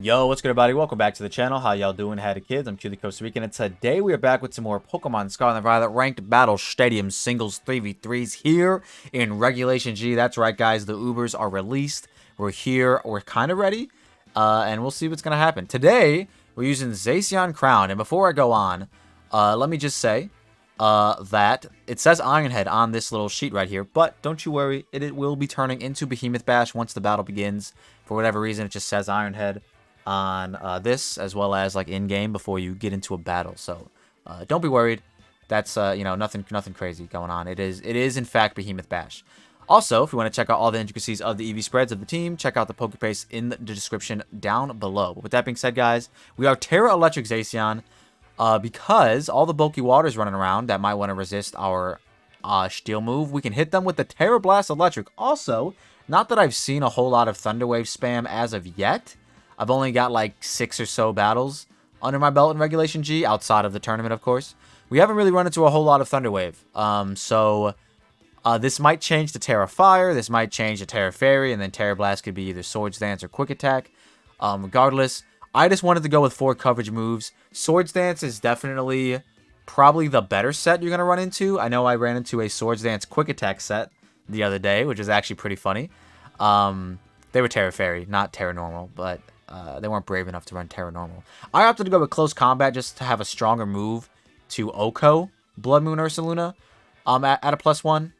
Yo, what's good, everybody? Welcome back to the channel. How y'all doing? Howdy, kids? I'm Q the Costa Rican, and today we are back with some more Pokemon Scarlet and Violet Ranked Battle Stadium Singles 3v3s here in Regulation G. That's right, guys. The Ubers are released. We're here. We're kind of ready, and we'll see what's going to happen. Today, we're using Zacian-Crowned, and before I go on, let me just say that it says Ironhead on this little sheet right here, but don't you worry. It will be turning into Behemoth Bash once the battle begins. For whatever reason, it just says Ironhead on this, as well as like in game before you get into a battle. So don't be worried. That's nothing crazy going on. It is in fact Behemoth Bash. Also, if you want to check out all the intricacies of the EV spreads of the team, check out the Pokepace in the description down below. But with that being said, guys, we are Terra Electric Zacian because all the bulky waters running around that might want to resist our Steel move, we can hit them with the Terra Blast Electric. Also, not that I've seen a whole lot of Thunder Wave spam as of yet. I've only got like 6 or so battles under my belt in Regulation G, outside of the tournament, of course. We haven't really run into a whole lot of Thunder Wave. So this might change to Terra Fire, this might change to Terra Fairy, and then Terra Blast could be either Swords Dance or Quick Attack. Regardless, I just wanted to go with 4 coverage moves. Swords Dance is definitely probably the better set you're going to run into. I know I ran into a Swords Dance Quick Attack set the other day, which is actually pretty funny. They were Terra Fairy, not Terra Normal, but they weren't brave enough to run Terra Normal. I opted to go with Close Combat just to have a stronger move to Oko Bloodmoon Ursaluna at a +1.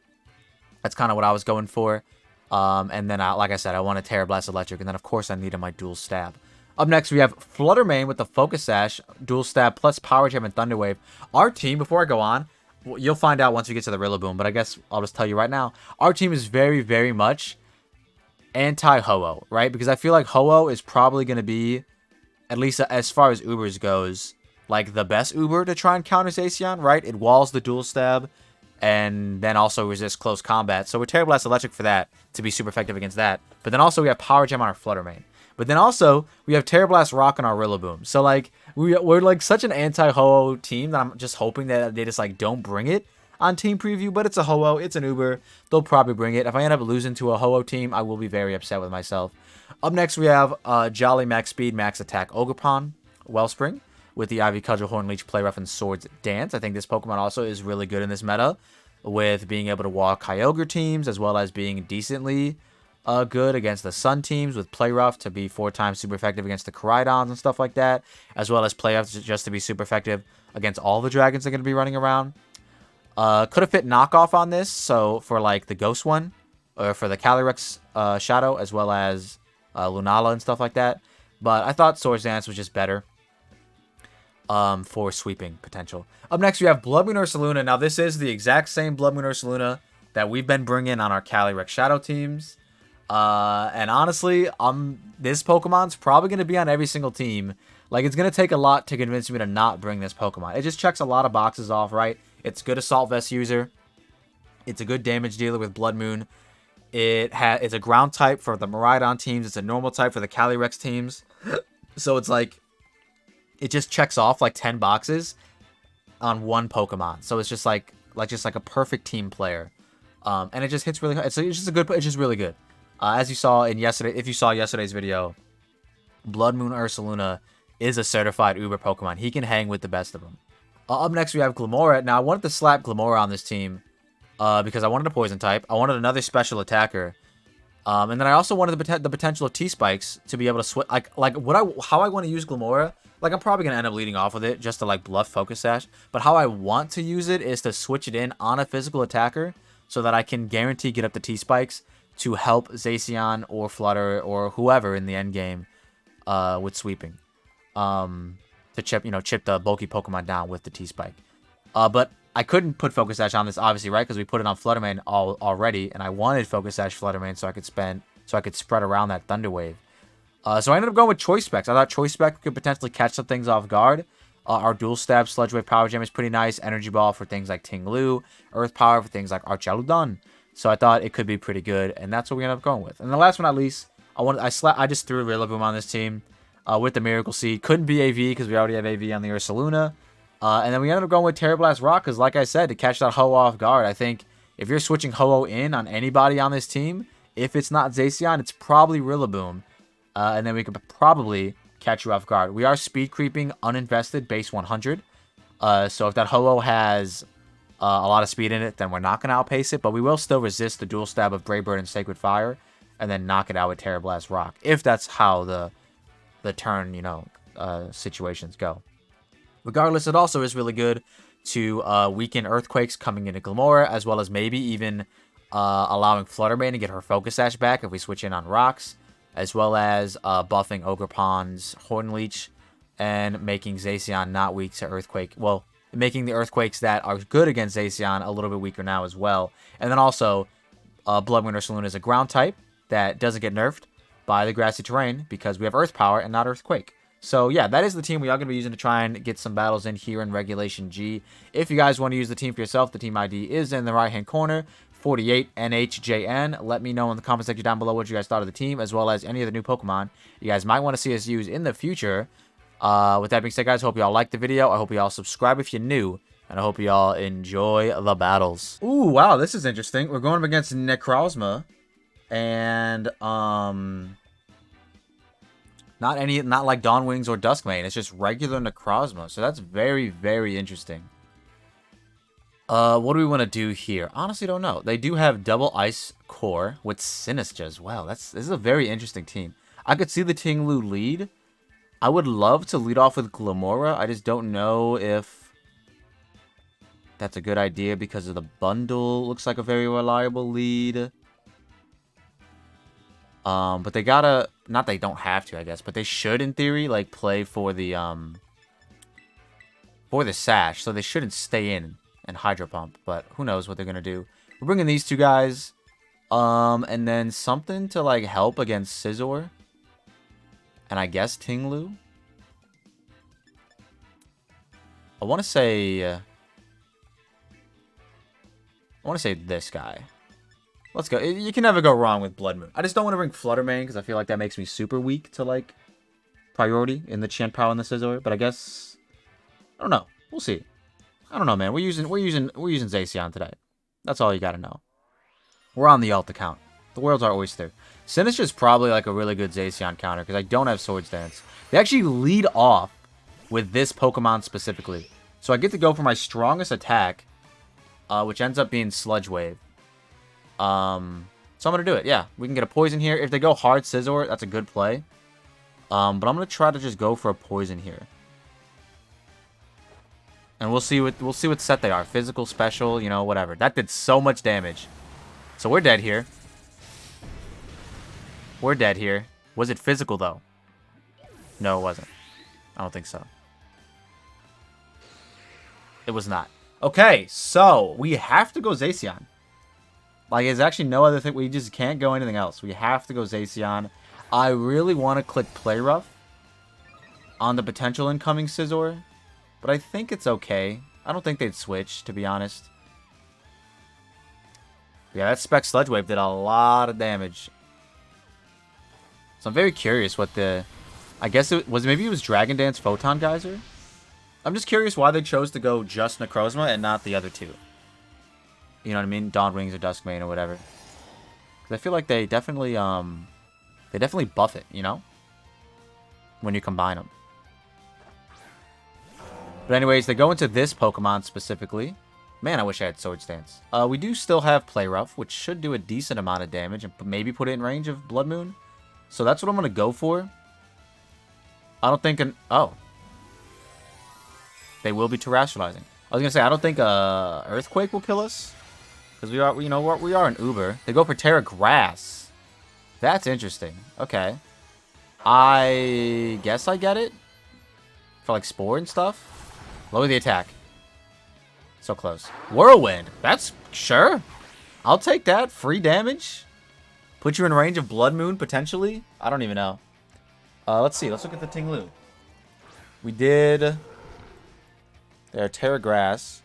That's kind of what I was going for. And then, like I said, I wanted Terra Blast Electric, and then, of course, I needed my Dual Stab. Up next, we have Fluttermane with the Focus Sash, Dual Stab, plus Power Gem and Thunder Wave. Our team, before I go on, you'll find out once we get to the Rillaboom, but I guess I'll just tell you right now, our team is very, very much anti-Ho-Oh, right? Because I feel like Ho-Oh is probably going to be, at least as far as Ubers goes, like the best Uber to try and counter Zacian, right? It walls the Dual Stab and then also resists Close Combat. So we're Terra Blast Electric for that, to be super effective against that. But then also we have Power Gem on our Fluttermane. But then also we have Terra Blast Rock on our Rillaboom. So like we're like such an anti-Ho-Oh team that I'm just hoping that they just like don't bring it on team preview, but it's a Ho-Oh, it's an Uber, they'll probably bring it. If I end up losing to a Ho-Oh team, I will be very upset with myself. Up next, we have Jolly Max Speed, Max Attack Ogerpon, Wellspring, with the Ivy Cudgel, Horn Leech, Play Rough, and Swords Dance. I think this Pokemon also is really good in this meta, with being able to walk Kyogre teams, as well as being decently good against the Sun teams, with Play Rough to be 4 times super effective against the Koraidons and stuff like that, as well as Play Rough just to be super effective against all the dragons that are going to be running around. Could have fit knockoff on this, so for like the Ghost one, or for the Calyrex Shadow, as well as Lunala and stuff like that. But I thought Swords Dance was just better for sweeping potential. Up next, we have Bloodmoon Ursaluna. Now, this is the exact same Bloodmoon Ursaluna that we've been bringing on our Calyrex Shadow teams. And honestly, this Pokemon's probably going to be on every single team. Like, it's going to take a lot to convince me to not bring this Pokemon. It just checks a lot of boxes off, right? It's a good Assault Vest user. It's a good damage dealer with Blood Moon. It's a ground type for the Miraidon teams. It's a normal type for the Calyrex teams. So it's like, it just checks off like 10 boxes on one Pokemon. So it's just like a perfect team player. And it just hits really hard. It's just really good. As you saw if you saw yesterday's video, Bloodmoon Ursaluna is a certified Uber Pokemon. He can hang with the best of them. Up next, we have Glamora. Now, I wanted to slap Glamora on this team because I wanted a Poison type. I wanted another special attacker. And then I also wanted the potential of T-Spikes to be able to switch. How I want to use Glamora, like, I'm probably going to end up leading off with it just to, like, bluff Focus Sash. But how I want to use it is to switch it in on a physical attacker so that I can guarantee get up the T-Spikes to help Zacian or Flutter or whoever in the end game with sweeping. To chip the bulky Pokemon down with the T-Spike. But I couldn't put Focus Sash on this, obviously, right? Because we put it on Fluttermane already, and I wanted Focus Sash Fluttermane so I could spread around that Thunder Wave. So I ended up going with Choice Specs. I thought Choice Spec could potentially catch some things off guard. Our Dual Stab, Sludge Wave, Power Gem is pretty nice. Energy Ball for things like Ting-Lu. Earth Power for things like Archaludon. So I thought it could be pretty good, and that's what we ended up going with. And the last one, not least, I just threw Rillaboom on this team. With the Miracle Seed. Couldn't be AV because we already have AV on the Ursaluna. And then we ended up going with Terra Blast Rock because, like I said, to catch that Ho-Oh off guard, I think if you're switching Ho-Oh in on anybody on this team, if it's not Zacian, it's probably Rillaboom. And then we could probably catch you off guard. We are speed creeping uninvested base 100. So if that Ho-Oh has a lot of speed in it, then we're not going to outpace it. But we will still resist the dual stab of Brave Bird and Sacred Fire. And then knock it out with Terra Blast Rock. If that's how the turn, you know, situations go. Regardless, it also is really good to weaken Earthquakes coming into Glamora, as well as maybe even allowing Fluttermane to get her Focus Sash back if we switch in on rocks, as well as buffing Ogerpon's Horn Leech and making Zacian not weak to Earthquake. Well, making the Earthquakes that are good against Zacian a little bit weaker now as well. And then also, Bloodmoon Ursaluna is a ground type that doesn't get nerfed by the grassy terrain because we have Earth Power and not Earthquake. So yeah, that is the team we are going to be using to try and get some battles in here in Regulation G. If you guys want to use the team for yourself, the team ID is in the right-hand corner, 48NHJN. Let me know in the comment section down below what you guys thought of the team, as well as any of the new Pokemon you guys might want to see us use in the future. With that being said, guys, hope you all liked the video. I hope you all subscribe if you're new, and I hope you all enjoy the battles. Ooh, wow, this is interesting. We're going up against Necrozma, and not like Dawn Wings or Duskmane. It's just regular Necrozma. So that's very, very interesting. What do we want to do here? Honestly, don't know. They do have double Ice Core with Sinistra as well. This is a very interesting team. I could see the Tinglu lead. I would love to lead off with Glamora. I just don't know if that's a good idea because of the bundle. Looks like a very reliable lead. But they gotta, not they don't have to, I guess, but they should, in theory, like, play for the Sash, so they shouldn't stay in and Hydro Pump, but who knows what they're gonna do. We're bringing these two guys, and then something to, like, help against Scizor, and I guess Tinglu. I want to say this guy. Let's go. You can never go wrong with Bloodmoon. I just don't want to bring Fluttermane because I feel like that makes me super weak to, like, priority in the Chien-Pao and the Scizor. But I guess, I don't know. We'll see. I don't know, man. We're using Zacian today. That's all you gotta know. We're on the alt account. The world's our oyster. Sinister is probably like a really good Zacian counter because I don't have Swords Dance. They actually lead off with this Pokemon specifically, so I get to go for my strongest attack, which ends up being Sludge Wave. So I'm going to do it. Yeah, we can get a poison here. If they go hard Scizor, that's a good play. But I'm going to try to just go for a poison here. And we'll see what set they are. Physical, special, you know, whatever. That did so much damage. So we're dead here. We're dead here. Was it physical, though? No, it wasn't. I don't think so. It was not. Okay, so we have to go Zacian. Like, there's actually no other thing. We just can't go anything else. We have to go Zacian. I really want to click Play Rough on the potential incoming Scizor, but I think it's okay. I don't think they'd switch, to be honest. Yeah, that Spec Sludge Wave did a lot of damage. So I'm very curious what the... I guess it was... Maybe it was Dragon Dance Photon Geyser? I'm just curious why they chose to go just Necrozma and not the other two. You know what I mean? Dawn Wings or Duskmane or whatever. Because I feel like they definitely buff it, you know? When you combine them. But anyways, they go into this Pokemon specifically. Man, I wish I had Swords Dance. We do still have Play Rough, which should do a decent amount of damage and maybe put it in range of Bloodmoon. So that's what I'm going to go for. I don't think oh. They will be terrestrializing. I was going to say, I don't think Earthquake will kill us. Because we are, you know, we are an Uber. They go for Terra Grass. That's interesting. Okay. I guess I get it. For, like, Spore and stuff. Lower the attack. So close. Whirlwind. That's, sure. I'll take that. Free damage. Put you in range of Bloodmoon, potentially. I don't even know. Let's see. Let's look at the Tinglu. We did... There, Terra Grass.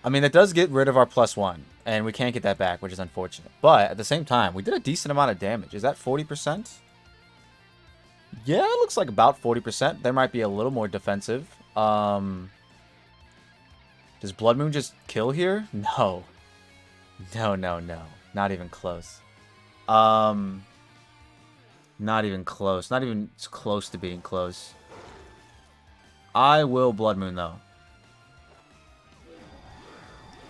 I mean, that does get rid of our +1, and we can't get that back, which is unfortunate. But at the same time, we did a decent amount of damage. Is that 40%? Yeah, it looks like about 40%. There might be a little more defensive. Does Bloodmoon just kill here? No. No, no, no. Not even close. Not even close. Not even close to being close. I will Bloodmoon, though.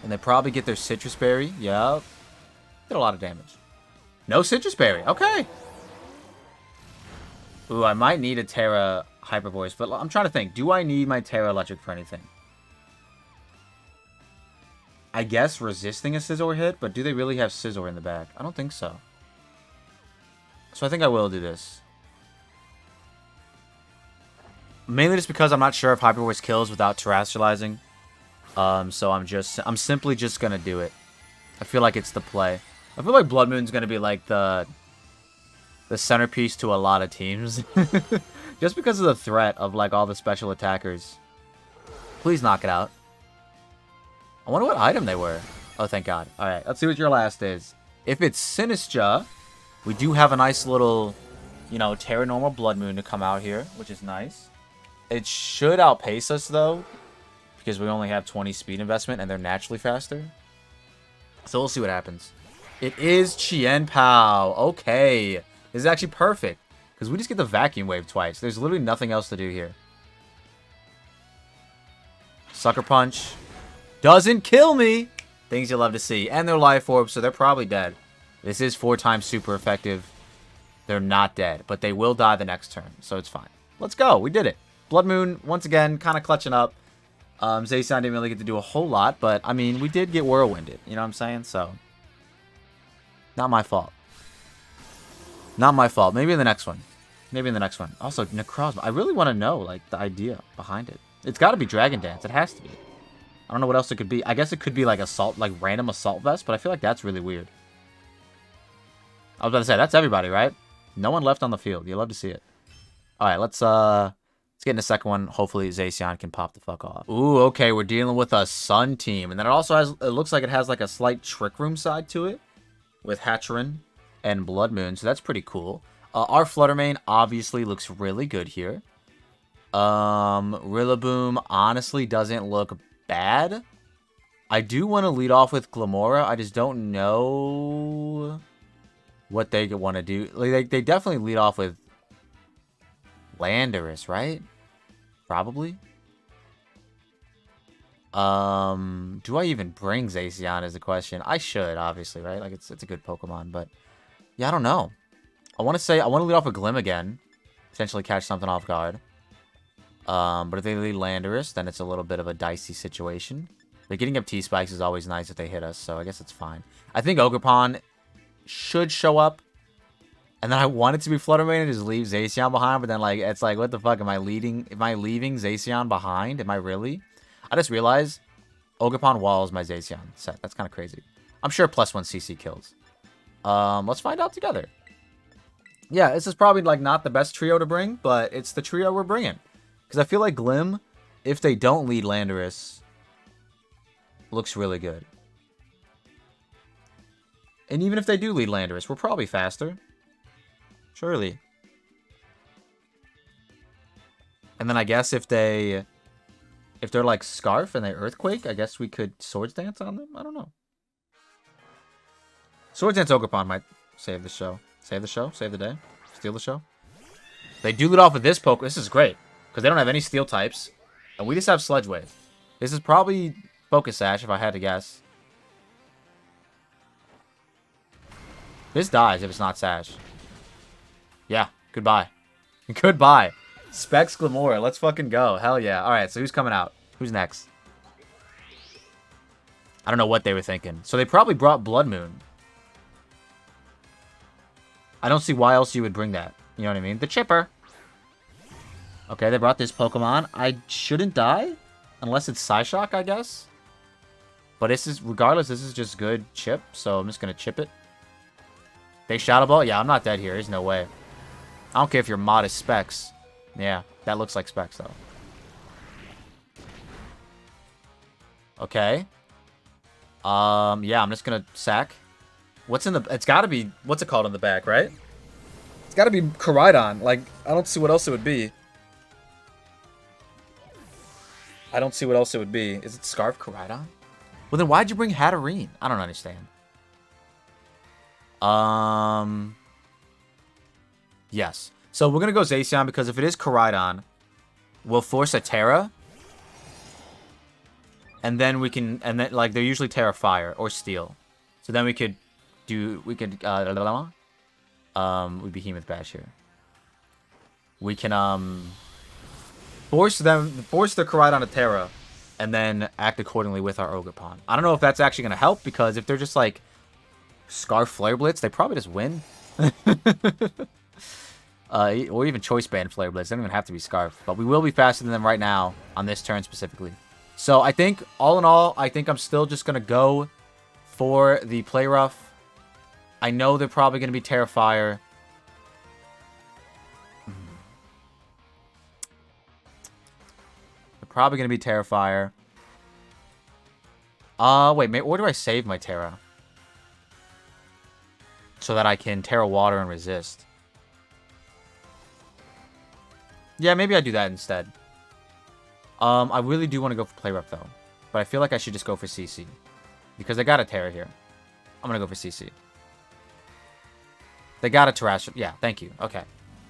And they probably get their Citrus Berry. Yep. Did a lot of damage. No Citrus Berry. Okay. Ooh, I might need a Terra Hyper Voice, but I'm trying to think. Do I need my Terra Electric for anything? I guess resisting a Scizor hit, but do they really have Scizor in the back? I don't think so. So I think I will do this. Mainly just because I'm not sure if Hyper Voice kills without terrestrializing. So I'm simply just gonna do it. I feel like it's the play. I feel like Bloodmoon's gonna be like the centerpiece to a lot of teams. Just because of the threat of like all the special attackers. Please knock it out. I wonder what item they were. Oh, thank God. Alright, let's see what your last is. If it's Sinistra, we do have a nice little, you know, Terra Normal Bloodmoon to come out here, which is nice. It should outpace us, though, because we only have 20 speed investment, and they're naturally faster. So we'll see what happens. It is Chien Pao. Okay. This is actually perfect, because we just get the Vacuum Wave twice. There's literally nothing else to do here. Sucker Punch. Doesn't kill me. Things you love to see. And they're Life Orb, so they're probably dead. This is 4 times super effective. They're not dead, but they will die the next turn, so it's fine. Let's go. We did it. Bloodmoon, once again, kind of clutching up. Zacian didn't really get to do a whole lot, but, I mean, we did get Whirlwinded. You know what I'm saying? So, not my fault. Not my fault. Maybe in the next one. Maybe in the next one. Also, Necrozma. I really want to know, like, the idea behind it. It's got to be Dragon Dance. It has to be. I don't know what else it could be. I guess it could be, like, Assault, like, random Assault Vest, but I feel like that's really weird. I was about to say, that's everybody, right? No one left on the field. You love to see it. Alright, let's get in the second one. Hopefully, Zacian can pop the fuck off. Ooh, okay, we're dealing with a Sun team. And then it also has, it looks like it has, like, a slight Trick Room side to it. With Hatcherin and Bloodmoon, so that's pretty cool. Our Fluttermane obviously looks really good here. Rillaboom honestly doesn't look bad. I do want to lead off with Glamora. I just don't know what they want to do. Like, they definitely lead off with Landorus, right? Probably. Do I even bring Zacian is the question. I should, obviously, right? Like, it's a good Pokemon, but yeah, I don't know. I want to lead off with Glim again. Potentially catch something off guard. But if they lead Landorus, then it's a little bit of a dicey situation. But getting up T-Spikes is always nice if they hit us, so I guess it's fine. I think Ogerpon should show up. And then I want it to be Fluttermane and just leave Zacian behind, but then, like, it's like, what the fuck? Am I leaving Zacian behind? Am I really? I just realized Ogerpon walls my Zacian set. That's kind of crazy. I'm sure +1 CC kills. Let's find out together. Yeah, this is probably, like, not the best trio to bring, but it's the trio we're bringing. Because I feel like Glim, if they don't lead Landorus, looks really good. And even if they do lead Landorus, we're probably faster. Surely. And then I guess if they're like Scarf and they Earthquake, I guess we could Swords Dance on them? I don't know. Swords Dance Ogerpon might save the show. Save the show? Save the day? Steal the show? They do lead off with this Pokemon. This is great. Because they don't have any Steel types. And we just have Sludge Wave. This is probably Focus Sash if I had to guess. This dies if it's not Sash. Yeah. Goodbye. Goodbye. Specs Glamora. Let's fucking go. Hell yeah. Alright, so who's coming out? Who's next? I don't know what they were thinking. So they probably brought Bloodmoon. I don't see why else you would bring that. You know what I mean? The Chipper. Okay, they brought this Pokemon. I shouldn't die. Unless it's Psyshock, I guess. But this is, regardless, this is just good chip. So I'm just going to chip it. They Shadow Ball? Yeah, I'm not dead here. There's no way. I don't care if you're modest Specs. Yeah, that looks like Specs, though. Okay. Yeah, I'm just going to sack. What's in the... It's got to be... What's it called in the back, right? It's got to be Koraidon. Like, I don't see what else it would be. I don't see what else it would be. Is it Scarf Koraidon? Well, then why'd you bring Hatterene? I don't understand. Yes. So we're going to go Zacian because if it is Koraidon, we'll force a Terra. And then we can, and then, like, they're usually Terra Fire or Steel. So then we could do, we Behemoth Bash here. We can, force the Koraidon to Terra, and then act accordingly with our Ogerpon. I don't know if that's actually going to help, because if they're just, like, Scarf Flare Blitz, they probably just win. Or even Choice Band Flare Blitz. They don't even have to be Scarf. But we will be faster than them right now, on this turn specifically. So I think, all in all, I think I'm still just going to go for the Play Rough. I know they're probably going to be Terrifier. They're probably going to be Terrifier. Wait, where do I save my Terra? So that I can Terra Water and resist. Yeah, maybe I do that instead. I really do want to go for Play Rough, though. But I feel like I should just go for CC. Because they got a Terra here. I'm going to go for CC. They got a Terrastra. Yeah, thank you. Okay.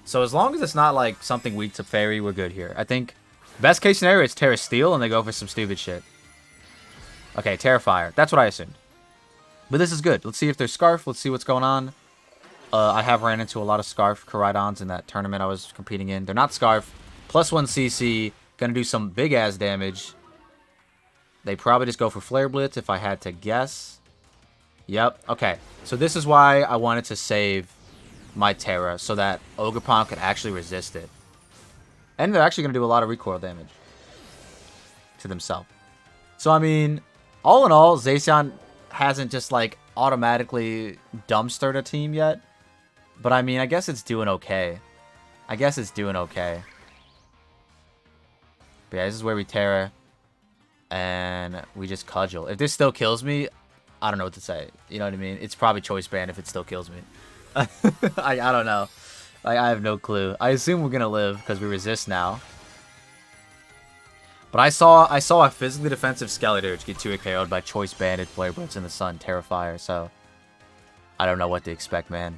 So as long as it's not, like, something weak to Fairy, we're good here. I think best case scenario is Terra Steel, and they go for some stupid shit. Okay, Terra Fire. That's what I assumed. But this is good. Let's see if there's Scarf. Let's see what's going on. I have ran into a lot of Scarf Koraidons in that tournament I was competing in. They're not Scarf. +1 CC. Gonna do some big-ass damage. They probably just go for Flare Blitz, if I had to guess. Yep. Okay. So this is why I wanted to save my Terra, so that Ogerpon could actually resist it. And they're actually gonna do a lot of recoil damage to themselves. So, I mean, all in all, Zacian hasn't just, like, automatically dumpstered a team yet. But, I mean, I guess it's doing okay. But yeah, this is where we Terra. And we just Cudgel. If this still kills me, I don't know what to say. You know what I mean? It's probably Choice Band if it still kills me. I don't know. I have no clue. I assume we're going to live because we resist now. But I saw a physically defensive Skeletor get 2 KO'd by Choice Banded Flare Blitz in the Sun Terrifier, so I don't know what to expect, man.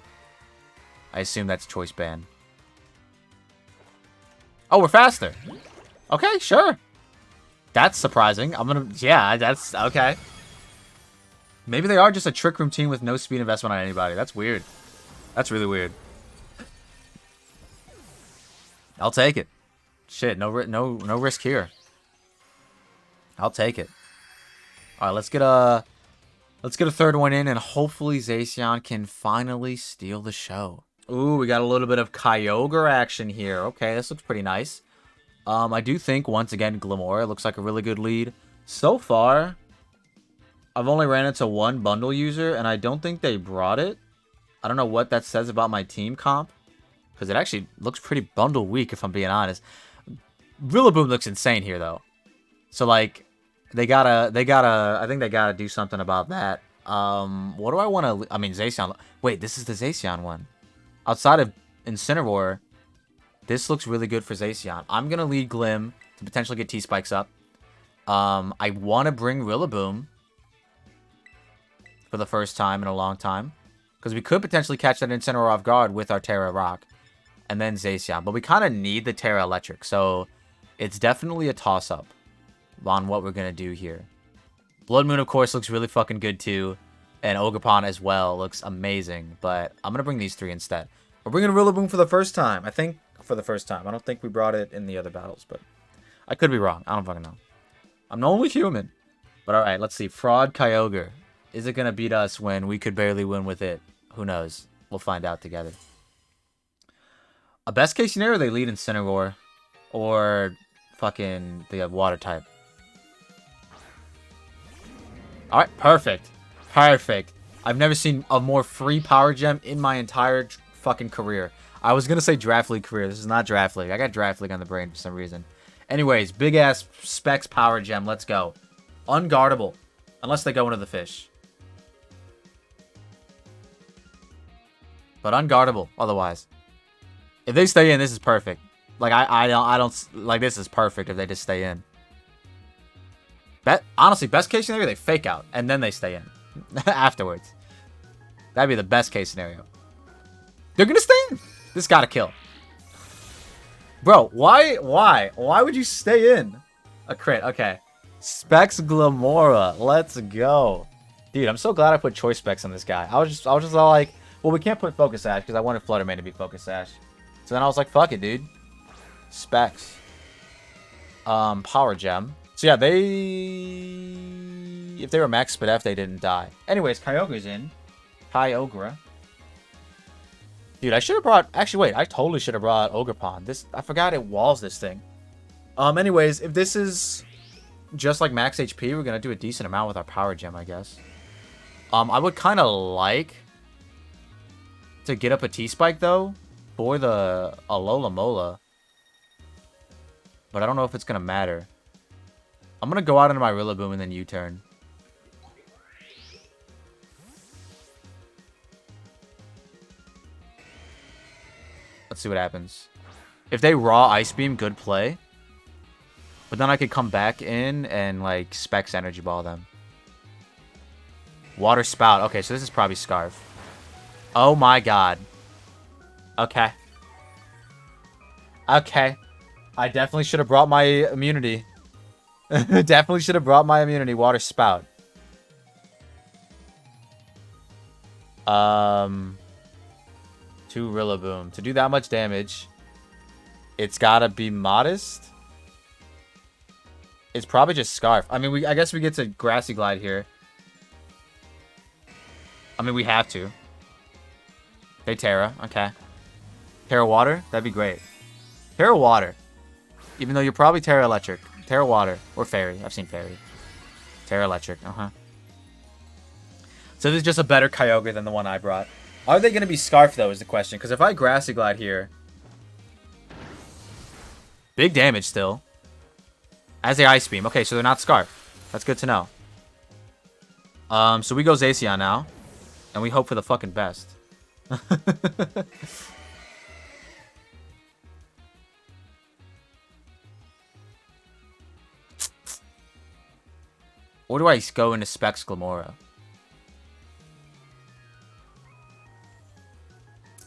I assume that's Choice Band. Oh, we're faster. Okay, sure. That's surprising. Yeah, that's okay. Maybe they are just a Trick Room team with no speed investment on anybody. That's weird. That's really weird. I'll take it. Shit, no risk here. I'll take it. All right, let's get a third one in, and hopefully Zacian can finally steal the show. Ooh, we got a little bit of Kyogre action here. Okay, this looks pretty nice. I do think, once again, Glimora looks like a really good lead. So far, I've only ran into one bundle user, and I don't think they brought it. I don't know what that says about my team comp, because it actually looks pretty bundle weak, if I'm being honest. Rillaboom looks insane here, though. So, like, I think they gotta do something about that. What do I want to... I mean, Zacian... Wait, this is the Zacian one. Outside of Incineroar, this looks really good for Zacian. I'm going to lead Glim to potentially get T-Spikes up. I want to bring Rillaboom for the first time in a long time, because we could potentially catch that Incineroar off guard with our Terra Rock. And then Zacian. But we kind of need the Terra Electric, so it's definitely a toss-up on what we're going to do here. Bloodmoon, of course, looks really fucking good, too. And Ogerpon as well looks amazing. But I'm going to bring these 3 instead. We're bringing Rillaboom for the first time. I think for the first time. I don't think we brought it in the other battles, but I could be wrong. I don't fucking know. I'm only human. But alright, let's see. Fraud Kyogre. Is it going to beat us when we could barely win with it? Who knows? We'll find out together. A best case scenario, they lead Incineroar. Or fucking the water type. Alright, perfect. Perfect. I've never seen a more free power gem in my entire fucking career. I was gonna say Draft League career. This is not Draft League. I got Draft League on the brain for some reason. Anyways, big ass Specs power gem. Let's go. Unguardable. Unless they go into the fish. But unguardable otherwise. If they stay in, this is perfect. Like I don't like, this is perfect if they just stay in. Honestly, best case scenario, they fake out and then they stay in afterwards. That'd be the best case scenario. They're gonna stay in. This gotta kill. Bro, why would you stay in? A crit, okay. Specs Glamora, let's go. Dude, I'm so glad I put choice specs on this guy. I was just all like, well, we can't put Focus Sash because I wanted Fluttermane to be Focus Sash. So then I was like, fuck it, dude. Specs. Power Gem. So yeah, if they were max speed F, they didn't die. Anyways, Kyogre's in. Kyogre. Dude, I should have brought... Actually, wait. I totally should have brought Ogerpon. I forgot it walls this thing. Anyways, if this is just like max HP, we're going to do a decent amount with our Power Gem, I guess. I would kind of like to get up a T-Spike, though, for the Alola Mola. But I don't know if it's going to matter. I'm going to go out into my Rillaboom and then U-turn. Let's see what happens. If they raw Ice Beam, good play. But then I could come back in and, like, Specs Energy Ball them. Water Spout. Okay, so this is probably Scarf. Oh my god. Okay. Okay. I definitely should have brought my immunity. Definitely should have brought my immunity. Water Spout. 2 Rillaboom. To do that much damage, it's gotta be Modest. It's probably just Scarf. I mean, I guess we get to Grassy Glide here. I mean, we have to. Okay, Terra. Okay. Terra Water? That'd be great. Terra Water. Even though you're probably Terra Electric. Terra Water. Or Fairy. I've seen Fairy. Terra Electric. Uh-huh. So this is just a better Kyogre than the one I brought. Are they going to be Scarf, though, is the question. Because if I Grassy Glide here... Big damage still. As a Ice Beam. Okay, so they're not Scarf. That's good to know. So we go Zacian now. And we hope for the fucking best. Or do I go into Specs Glamora?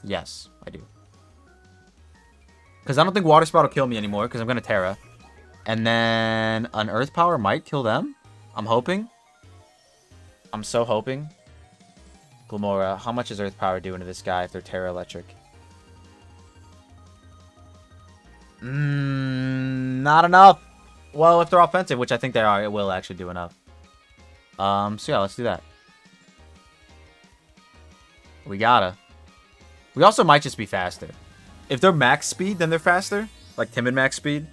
Yes, I do. Because I don't think Water Spout will kill me anymore, because I'm going to Terra. And then an Earth Power might kill them. I'm hoping. I'm so hoping. Glamora, how much is Earth Power doing to this guy if they're Terra Electric? Not enough. Well, if they're offensive, which I think they are, it will actually do enough. So yeah, let's do that. We gotta. We also might just be faster. If they're max speed, then they're faster. Like timid max speed.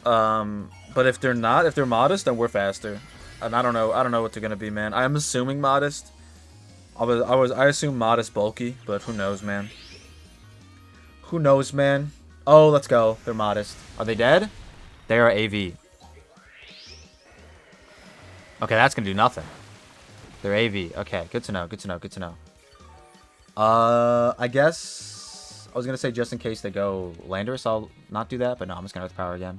But if they're not, if they're modest, then we're faster. And I don't know what they're gonna be, man. I'm assuming modest. I assume modest bulky, but who knows, man. Who knows, man. Oh, let's go. They're modest. Are they dead? They are AV. Okay, that's gonna do nothing. They're AV. Okay, good to know, good to know, good to know. I guess I was gonna say just in case they go Landorus, I'll not do that, but no, I'm just gonna Earth Power again.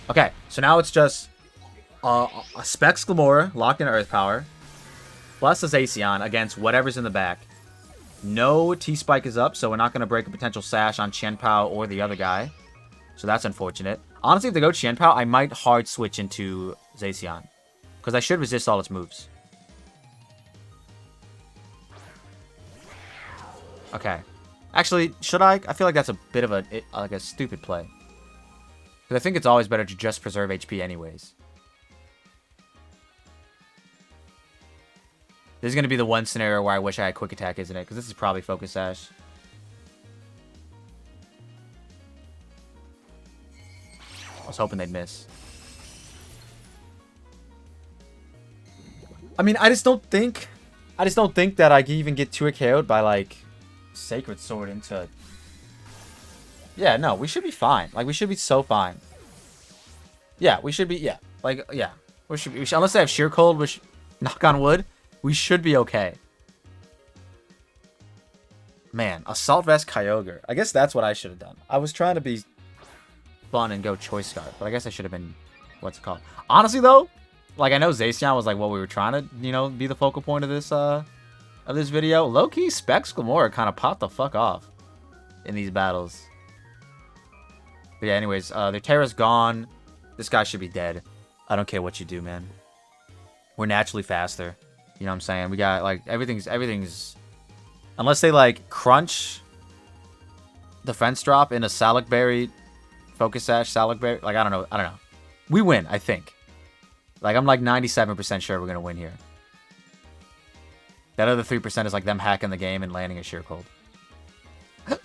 Okay, so now it's just a Specs Glamora locked in Earth Power, plus a Zacian against whatever's in the back. No T-Spike is up, so we're not going to break a potential Sash on Chien-Pao or the other guy. So that's unfortunate. Honestly, if they go Chien-Pao, I might hard switch into Zacian, because I should resist all its moves. Okay. Actually, should I? I feel like that's a bit of a stupid play. Because I think it's always better to just preserve HP anyways. This is going to be the one scenario where I wish I had Quick Attack, isn't it? Because this is probably Focus Sash. I was hoping they'd miss. I mean, I just don't think that I can even get 2 KO'd by, like, Sacred Sword into... Yeah, no, we should be fine. Like, we should be so fine. Yeah, we should be, yeah. Like, yeah. We should, unless they have Sheer Cold, which, knock on wood, we should be okay. Man, Assault Vest Kyogre. I guess that's what I should have done. I was trying to be fun and go Choice Scarf, but I guess I should have been, what's it called? Honestly, though, like, I know Zacian was, like, what we were trying to, you know, be the focal point of this of this video. Low-key, Specs Galore kind of popped the fuck off in these battles. But yeah, anyways, their Terra's gone. This guy should be dead. I don't care what you do, man. We're naturally faster. You know what I'm saying? We got, like, everything's... Unless they, like, crunch defense drop in a Salic Berry, Focus Sash, Salic Berry. Like, I don't know. We win, I think. Like, I'm, like, 97% sure we're going to win here. That other 3% is, like, them hacking the game and landing a Sheer Cold. I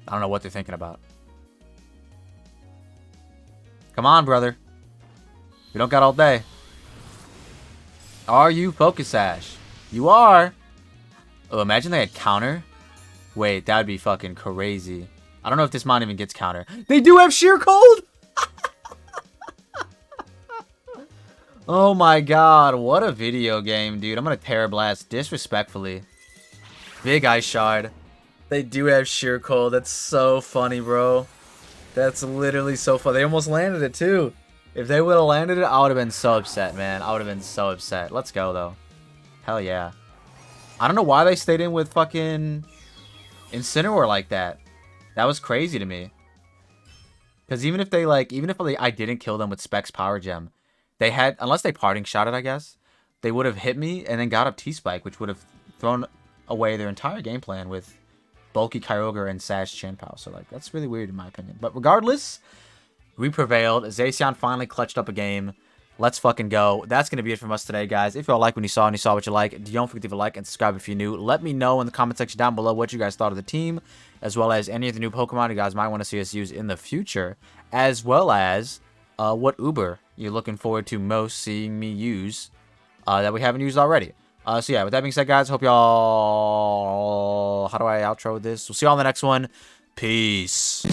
don't know what they're thinking about. Come on, brother. We don't got all day. Are you Focus Sash? You are. Oh, imagine they had counter. Wait, that would be fucking crazy. I don't know if this mon even gets counter. They do have Sheer Cold? Oh my god, what a video game, dude. I'm gonna Terra Blast disrespectfully. Big Ice Shard. They do have Sheer Cold. That's so funny, bro. That's literally so funny. They almost landed it, too. If they would have landed it, I would have been so upset, man. I would have been so upset. Let's go, though. Hell yeah. I don't know why they stayed in with fucking Incineroar like that. That was crazy to me. Because even if I didn't kill them with Specs Power Gem, they had, unless they parting shot it, I guess, they would have hit me and then got up T-Spike, which would have thrown away their entire game plan with bulky Kyogre and Sash Chien-Pao. So, like, that's really weird in my opinion. But regardless, we prevailed. Zacian finally clutched up a game. Let's fucking go. That's going to be it from us today, guys. If y'all like what you saw and you saw what you like, don't forget to leave a like and subscribe if you're new. Let me know in the comment section down below what you guys thought of the team, as well as any of the new Pokemon you guys might want to see us use in the future, as well as what Uber you're looking forward to most seeing me use that we haven't used already. So yeah, with that being said, guys, hope y'all... How do I outro this? We'll see y'all on the next one. Peace.